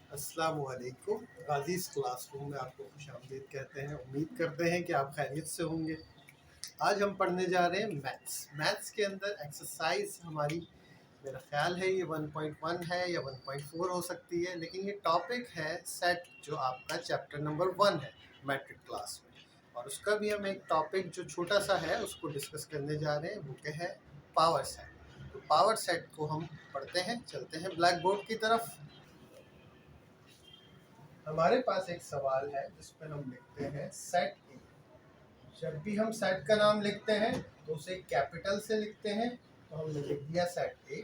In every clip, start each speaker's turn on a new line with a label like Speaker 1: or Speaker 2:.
Speaker 1: अस्सलाम वालेकुम। गाज़ीज़ क्लासरूम में आपको खुशामदीद कहते हैं। उम्मीद करते हैं कि आप खैरियत से होंगे। आज हम पढ़ने जा रहे हैं मैथ्स के अंदर एक्सरसाइज हमारी, मेरा ख्याल है ये 1.1 है या 1.4 हो सकती है, लेकिन ये टॉपिक है सेट, जो आपका चैप्टर नंबर 1 है मैट्रिक क्लास में। और उसका भी हम एक टॉपिक जो छोटा सा है उसको डिस्कस करने जा रहे हैं, वो क्या है, पावर सेट। तो पावर सेट को हम पढ़ते हैं, चलते हैं ब्लैक बोर्ड की तरफ। हमारे पास एक सवाल है जिसमें हम लिखते हैं सेट ए। जब भी हम सेट का नाम लिखते हैं तो उसे कैपिटल से लिखते हैं, तो हमने लिख दिया सेट ए।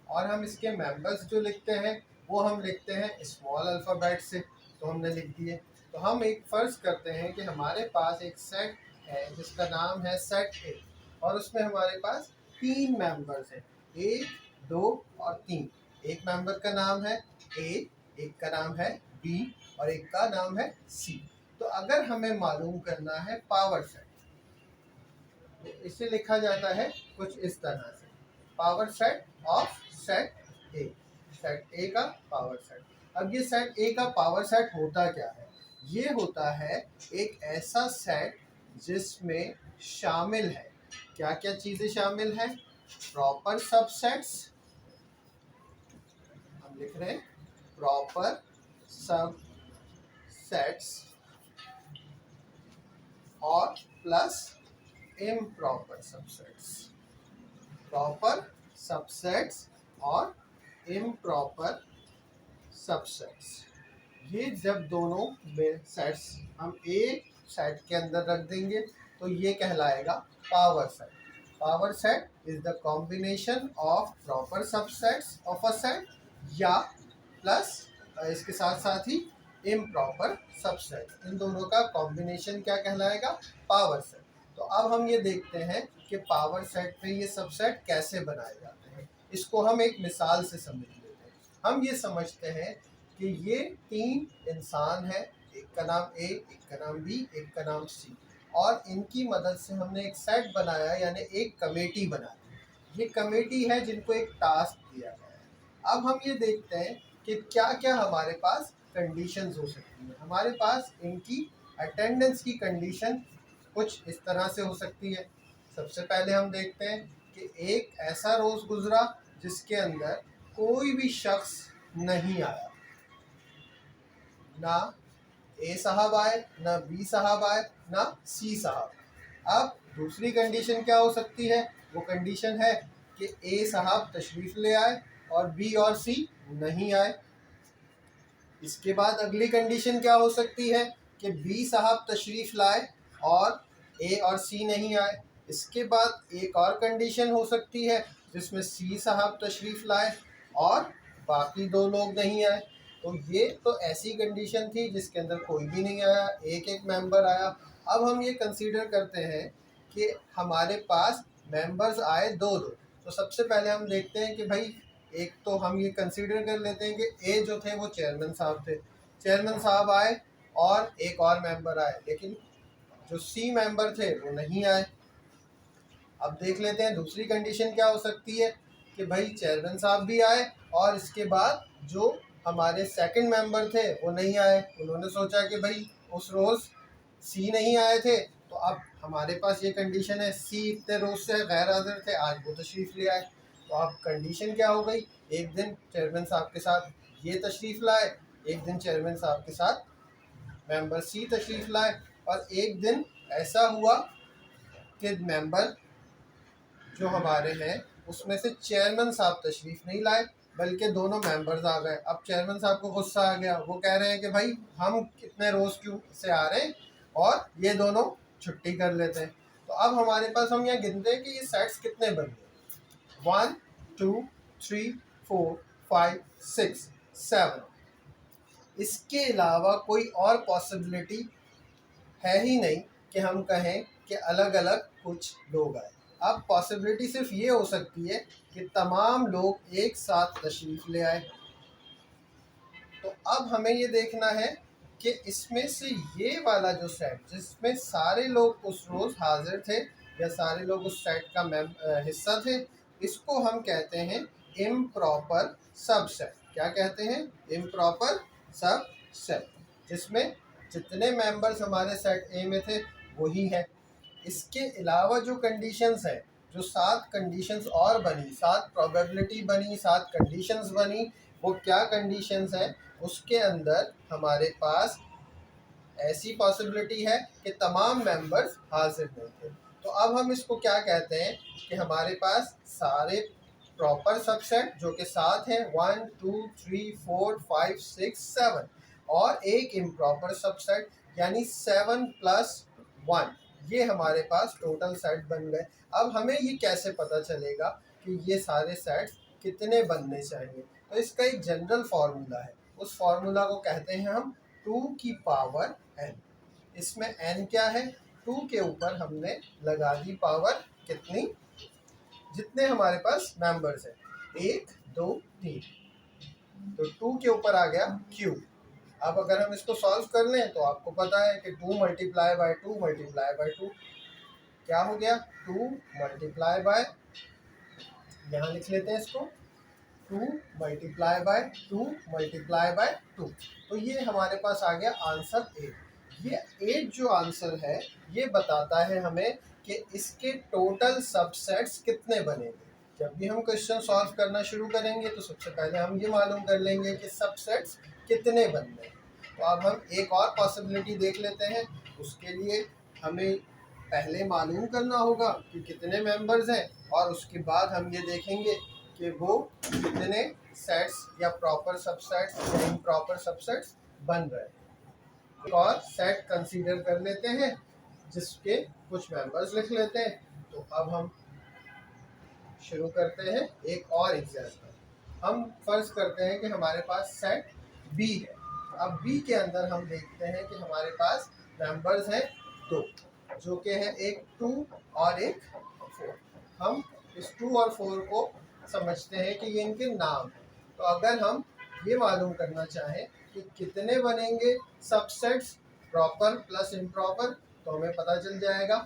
Speaker 1: और हम इसके मेंबर्स जो लिखते हैं वो हम लिखते हैं स्मॉल अल्फ़ाबेट से, तो हमने लिख दिए। तो हम एक फ़र्ज़ करते हैं कि हमारे पास एक सेट है जिसका नाम है सेट ए, और उसमें हमारे पास 3 मेंबर्स हैं, 1, 2 और 3। एक मेंबर का नाम है ए, एक का नाम है बी और एक का नाम है सी। तो अगर हमें मालूम करना है पावर सेट, तो इसे लिखा जाता है कुछ इस तरह से, power set of set A. Set ए का पावर सेट। अब ये सेट ए का पावर सेट होता क्या है? ये होता है एक ऐसा सेट जिसमें शामिल है, क्या क्या चीज़ें शामिल हैं? प्रॉपर सबसेट्स, हम लिख रहे हैं प्रॉपर सबसेट्स, और plus improper subsets. Proper subsets और इम्प्रॉपर सबसेट्स, ये जब दोनों में सेट्स हम एक सेट के अंदर रख देंगे तो ये कहलाएगा power set. Power set is the combination of proper subsets of a set, या प्लस इसके साथ साथ ही इम्प्रॉपर सबसेट, इन दोनों का कॉम्बिनेशन क्या कहलाएगा? Power set. तो अब हम ये देखते हैं कि पावर सेट में ये सबसेट कैसे बनाए जाते हैं। इसको हम एक मिसाल से समझ लेते हैं। हम ये समझते हैं कि ये 3 इंसान हैं, एक का नाम ए, एक का नाम बी, एक का नाम सी, और इनकी मदद से हमने एक सेट बनाया, यानी एक कमेटी बनाई। ये कमेटी है जिनको एक टास्क दिया गया है। अब हम ये देखते हैं कि क्या क्या हमारे पास कंडीशंस हो सकती हैं। हमारे पास इनकी अटेंडेंस की कंडीशन कुछ इस तरह से हो सकती है। सबसे पहले हम देखते हैं कि एक ऐसा रोज़ गुजरा जिसके अंदर कोई भी शख्स नहीं आया, ना ए साहब आए, ना बी साहब आए, ना सी साहब। अब दूसरी कंडीशन क्या हो सकती है? वो कंडीशन है कि ए साहब तशरीफ़ ले आए और बी और सी नहीं आए। इसके बाद अगली कंडीशन क्या हो सकती है कि बी साहब तशरीफ़ लाए और ए और सी नहीं आए। इसके बाद एक और कंडीशन हो सकती है जिसमें सी साहब तशरीफ़ लाए और बाकी 2 लोग नहीं आए। तो ये तो ऐसी कंडीशन थी जिसके अंदर कोई भी नहीं आया, एक एक मेंबर आया। अब हम ये कंसीडर करते हैं कि हमारे पास मेंबर्स आए 2-2। तो सबसे पहले हम देखते हैं कि भाई, एक तो हम ये कंसीडर कर लेते हैं कि ए जो थे वो चेयरमैन साहब थे। चेयरमैन साहब आए और एक और मेंबर आए, लेकिन जो सी मेंबर थे वो नहीं आए। अब देख लेते हैं दूसरी कंडीशन क्या हो सकती है कि भाई चेयरमैन साहब भी आए और इसके बाद जो हमारे सेकंड मेंबर थे वो नहीं आए। उन्होंने सोचा कि भाई उस रोज़ सी नहीं आए थे, तो अब हमारे पास ये कंडीशन है सी इतने रोज़ से गैर हाजिर थे, आज वो तशरीफ़ ले आए। तो अब कंडीशन क्या हो गई? एक दिन चेयरमैन साहब के साथ ये तशरीफ़ लाए, एक दिन चेयरमैन साहब के साथ मेंबर सी तशरीफ़ लाए, और एक दिन ऐसा हुआ कि मेंबर जो हमारे हैं उसमें से चेयरमैन साहब तशरीफ़ नहीं लाए, बल्कि दोनों मेंबर्स आ गए। अब चेयरमैन साहब को गुस्सा आ गया, वो कह रहे हैं कि भाई हम कितने रोज़ क्यों से आ रहे हैं और ये दोनों छुट्टी कर लेते हैं। तो अब हमारे पास हम यहाँ गिनते हैं कि ये सेट्स कितने बन गए। 1 2 3 4 5 6 7। इसके अलावा कोई और पॉसिबिलिटी है ही नहीं कि हम कहें कि अलग अलग कुछ लोग आए। अब पॉसिबिलिटी सिर्फ ये हो सकती है कि तमाम लोग एक साथ तशरीफ़ ले आए। तो अब हमें ये देखना है कि इसमें से ये वाला जो सेट जिसमें सारे लोग उस रोज़ हाजिर थे या सारे लोग उस सेट का हिस्सा थे, इसको हम कहते हैं इम्प्रॉपर सबसेट। क्या कहते हैं, इम्प्रॉपर सबसेट, जिसमें जितने मेंबर्स हमारे सेट ए में थे वही है। इसके अलावा जो कंडीशंस हैं, जो 7 कंडीशंस और बनी, 7 प्रोबेबिलिटी बनी, 7 कंडीशंस बनी, वो क्या कंडीशंस हैं, उसके अंदर हमारे पास ऐसी पॉसिबिलिटी है कि तमाम मेंबर्स हाजिर नहीं थे। तो अब हम इसको क्या कहते हैं कि हमारे पास सारे प्रॉपर सबसेट जो कि 7 हैं, 1 2 3 4 5 6 7, और एक इम्प्रॉपर सबसेट यानी 7 + 1, ये हमारे पास टोटल सेट बन गए। अब हमें ये कैसे पता चलेगा कि ये सारे सेट्स कितने बनने चाहिए, तो इसका एक जनरल फार्मूला है। उस फार्मूला को कहते हैं हम 2 की पावर n। इसमें n क्या है, 2 के ऊपर हमने लगा दी पावर कितनी, जितने हमारे पास मेंबर्स हैं, 1 2 3, तो 2 के ऊपर आ गया क्यूब। अब अगर हम इसको सॉल्व कर लें तो आपको पता है कि 2 × 2 × 2 क्या हो गया, 2 × यहाँ लिख लेते हैं इसको, 2 × 2 × 2, तो ये हमारे पास आ गया आंसर 8। ये 8 जो आंसर है ये बताता है हमें कि इसके टोटल सबसेट्स कितने बनेंगे। जब भी हम क्वेश्चन सॉल्व करना शुरू करेंगे तो सबसे पहले हम ये मालूम कर लेंगे कि सबसेट्स कितने बनने हैं। तो अब हम एक और पॉसिबिलिटी देख लेते हैं। उसके लिए हमें पहले मालूम करना होगा कि कितने मेंबर्स हैं, और उसके बाद हम ये देखेंगे कि वो कितने सेट्स या प्रॉपर सबसेट्स या इम्प्रॉपर सबसेट्स बन रहे हैं। एक और सेट कंसीडर कर लेते हैं जिसके कुछ मेंबर्स लिख लेते हैं। तो अब हम शुरू करते हैं एक और एग्जाम्पल। हम फर्ज करते हैं कि हमारे पास सेट बी है। अब बी के अंदर हम देखते हैं कि हमारे पास मेंबर्स हैं 2, जो कि है एक 2 और एक 4। हम इस 2 और 4 को समझते हैं कि ये इनके नाम हैं। तो अगर हम ये मालूम करना चाहें कि कितने बनेंगे सबसेट्स प्रॉपर प्लस इम्प्रॉपर, तो हमें पता चल जाएगा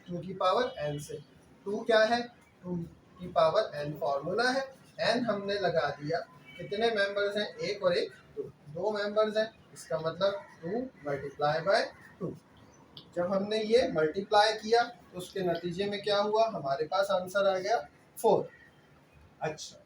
Speaker 1: 2 की पावर n से। 2 क्या है, 2 की पावर n फॉर्मूला है। n हमने लगा दिया, कितने मेंबर्स हैं, एक और एक 2 मेंबर्स हैं, इसका मतलब 2 × 2। जब हमने ये मल्टीप्लाई किया तो उसके नतीजे में क्या हुआ, हमारे पास आंसर आ गया 4। अच्छा,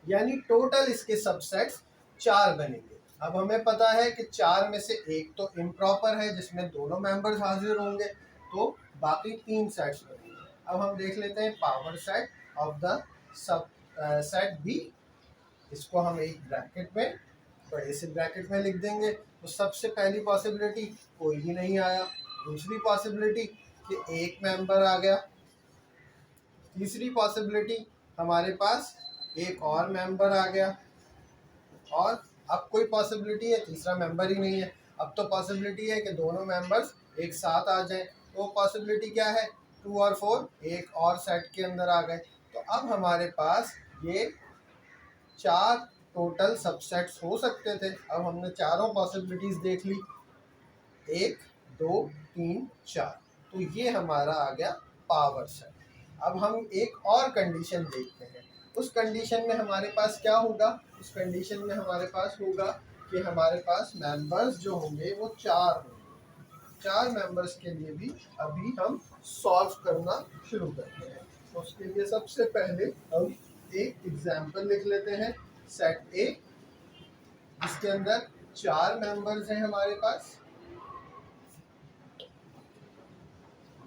Speaker 1: यानी टोटल इसके सबसेट्स 4 बनेंगे। अब हमें पता है कि 4 में से एक तो इम्प्रॉपर है जिसमें दोनों मेंबर्स हाजिर होंगे, तो बाकी 3 सेट्स बनेंगे। अब हम देख लेते हैं power set of the subset B. इसको हम एक ब्रैकेट में, बड़े से ब्रैकेट में लिख देंगे। तो सबसे पहली पॉसिबिलिटी कोई भी नहीं आया, दूसरी पॉसिबिलिटी कि एक मेंबर आ गया, तीसरी पॉसिबिलिटी हमारे पास एक और मेंबर आ गया, और अब कोई पॉसिबिलिटी है तीसरा मेंबर ही नहीं है। अब तो पॉसिबिलिटी है कि दोनों मेंबर्स एक साथ आ जाएं। तो पॉसिबिलिटी क्या है, 2 और 4 एक और सेट के अंदर आ गए। तो अब हमारे पास ये 4 टोटल सबसेट्स हो सकते थे। अब हमने चारों पॉसिबिलिटीज देख ली, 1 2 3 4, तो ये हमारा आ गया पावर सेट। अब हम एक और कंडीशन देखते हैं। उस कंडीशन में हमारे पास क्या होगा, उस कंडीशन में हमारे पास होगा कि हमारे पास मेंबर्स जो होंगे वो 4 होंगे। 4 मेंबर्स के लिए भी अभी हम सॉल्व करना शुरू करते हैं। तो उसके लिए सबसे पहले हम एक एग्जाम्पल लिख लेते हैं, सेट ए, जिसके अंदर 4 मेंबर्स हैं हमारे पास,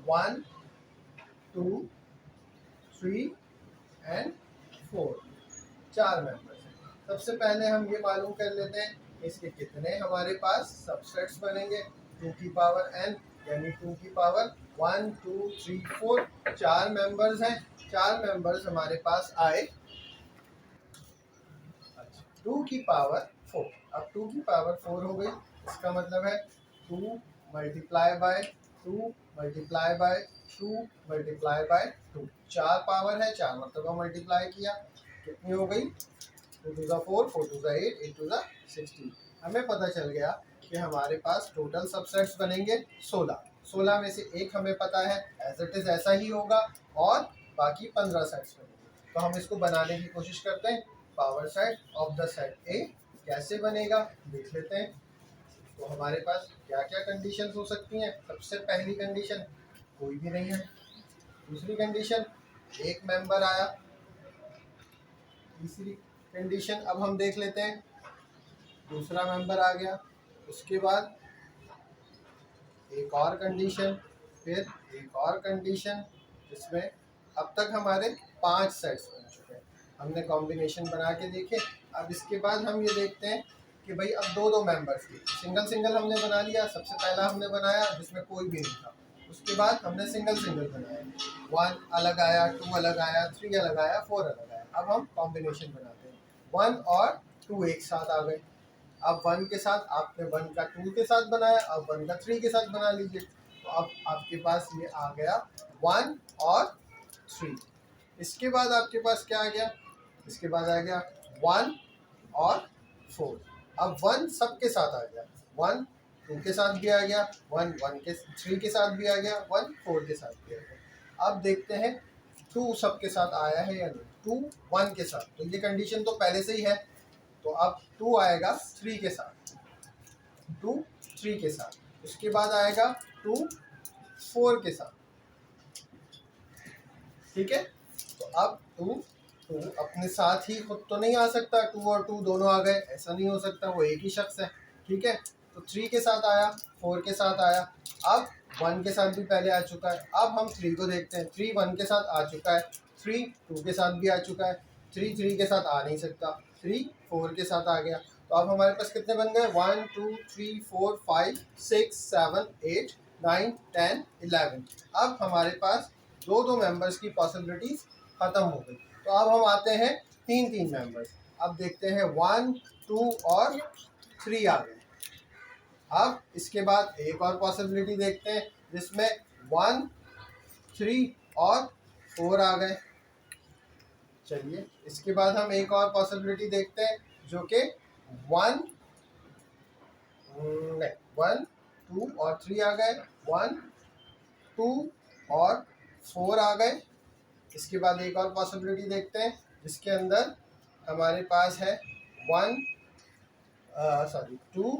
Speaker 1: 1 2 3 एंड 4, 4 मेंबर्स हैं। सबसे पहले हम ये मालूम कर लेते हैं इसके कितने हमारे पास सबसेट्स बनेंगे। 2 की पावर n यानी 2 की पावर 1 2 3 4, 4 मेंबर्स हैं। 4 मेंबर्स हमारे पास आए 2 की पावर 4। अब 2 की पावर 4 हो गई, इसका मतलब है 2 × 2 × 2 × 2, 4 पावर है, 4 मतलब मल्टीप्लाई किया, कितनी हो गई, 2 × 4 4 × 8 8 × 16। हमें पता चल गया कि हमारे पास टोटल सबसेट्स बनेंगे 16। 16 में से एक हमें पता है एज इट इज़ ऐसा ही होगा, और बाकी 15 सेट्स बनेंगे। तो हम इसको बनाने की कोशिश करते हैं। Power set of the set ए कैसे बनेगा देख लेते हैं। तो हमारे पास क्या क्या कंडीशन हो सकती हैं। सबसे पहली कंडीशन कोई भी नहीं है। दूसरी कंडीशन एक मेंबर आया। तीसरी कंडीशन अब हम देख लेते हैं, दूसरा मेंबर आ गया। उसके बाद एक और कंडीशन, फिर एक और कंडीशन, जिसमें अब तक हमारे 5 सेट्स बन चुके हैं। हमने कॉम्बिनेशन बना के देखे। अब इसके बाद हम ये देखते हैं कि भाई अब दो दो मेंबर्स की सिंगल सिंगल हमने बना लिया। सबसे पहला हमने बनाया जिसमें कोई भी नहीं था। उसके बाद हमने सिंगल सिंगल बनाया। 1 अलग आया, 2 अलग आया, 3 अलग आया, 4 अलग आया। अब हम कॉम्बिनेशन बनाते हैं। 1 और 2 एक साथ आ गए। अब 1 के साथ आपने 1 का 2 के साथ बनाया, अब 1 का 3 के साथ बना लीजिए। तो अब आपके पास ये आ गया 1 और 3। इसके बाद आपके पास क्या आ गया, इसके बाद आ गया 1 और 4। अब 1 सबके साथ आ गया, 1 2 के साथ भी आ गया, 1 3 के साथ भी आ गया, 1 4 के साथ भी आ गया। अब देखते हैं 2 सबके साथ आया है या नहीं। 2 1 के साथ, तो ये कंडीशन तो पहले से ही है। तो अब 2 आएगा 3 के साथ, 2 3 के साथ। उसके बाद आएगा 2 4 के साथ। ठीक है, तो अब 2 अपने साथ ही खुद तो नहीं आ सकता। 2 और 2 दोनों आ गए, ऐसा नहीं हो सकता, वो एक ही शख्स है। ठीक है, तो 3 के साथ आया, 4 के साथ आया। अब 1 के साथ भी पहले आ चुका है। अब हम 3 को देखते हैं। 3 1 के साथ आ चुका है, 3 2 के साथ भी आ चुका है, 3 3 के साथ आ नहीं सकता, 3 4 के साथ आ गया। तो अब हमारे पास कितने बन गए, 1 2 3 4 5 6 7 8 9 10 11। अब हमारे पास दो मेंबर्स की पॉसिबिलिटीज खत्म हो गई। तो अब हम आते हैं 3 मेंबर्स। अब देखते हैं 1 2 और 3 आ गए। अब इसके बाद एक और पॉसिबिलिटी देखते हैं जिसमें 1 3 और 4 आ गए। चलिए, इसके बाद हम एक और पॉसिबिलिटी देखते हैं जो कि 1 2 और 3 आ गए, 1 2 और 4 आ गए। इसके बाद एक और पॉसिबिलिटी देखते हैं जिसके अंदर हमारे पास है 2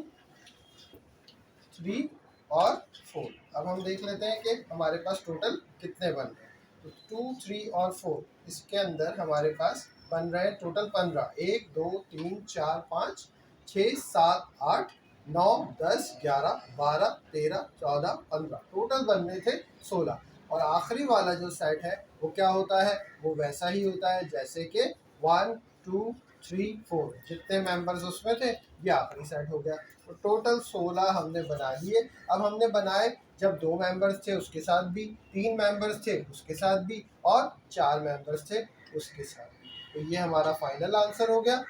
Speaker 1: 3 और 4। अब हम देख लेते हैं कि हमारे पास टोटल कितने बन रहे हैं। तो 2 3 और 4, इसके अंदर हमारे पास बन रहे हैं टोटल 15। 1 2 3 4 5 6 7 8 9 10 11 12 13 14 15, टोटल बन रहे थे 16। और आखिरी वाला जो सेट है वो क्या होता है, वो वैसा ही होता है जैसे कि 1 2 3 4 जितने मेंबर्स उसमें थे ये आखिरी सेट हो गया। तो टोटल 16 हमने बना लिए। अब हमने बनाए जब 2 मेंबर्स थे उसके साथ भी, 3 मेंबर्स थे उसके साथ भी, और 4 मेंबर्स थे उसके साथ भी। तो ये हमारा फाइनल आंसर हो गया।